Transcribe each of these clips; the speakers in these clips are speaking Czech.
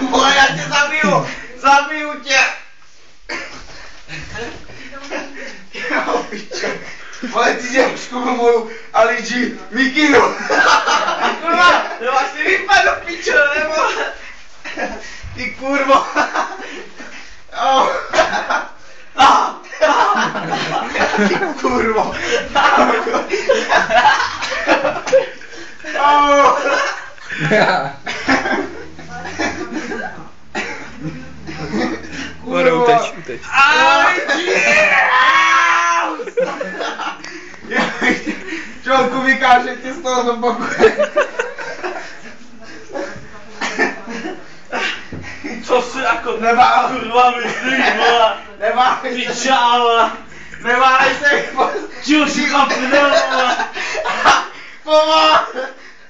Vole, já tě zabiju! Zabiju tě! Jo, pičo. Vole, ty děvčku moju Aliči mikinu. Kurva, jo, asi vypadnu, pičo, nebo? Ty kurvo. Ty kurvo. Kurvo. Uteč. Čelku vykáže tě z toho zopakuje. Co si jako Neváhej. kurva myslíš, vole? Neváhej se. Piča, vole. Neváhej se. Čil si kapnul, vole. Pomáh.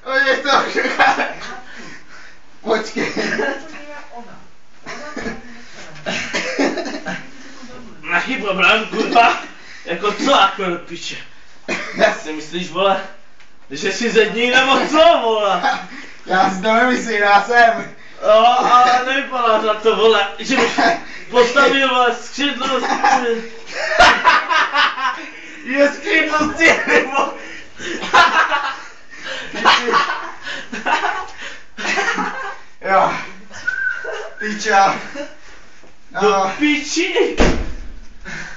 Oni to všechno. Počkej. Nachý problém, kurva. Jako co jako do piče? Jak si myslíš, vole? Že jsi zední nebo co, vole? Já si to nemyslím, já jsem. No, ale nevypadá na to, vole, že bych postavil, vole, skřidlo Je skřídlo nebo... Jo. Piča. do piči.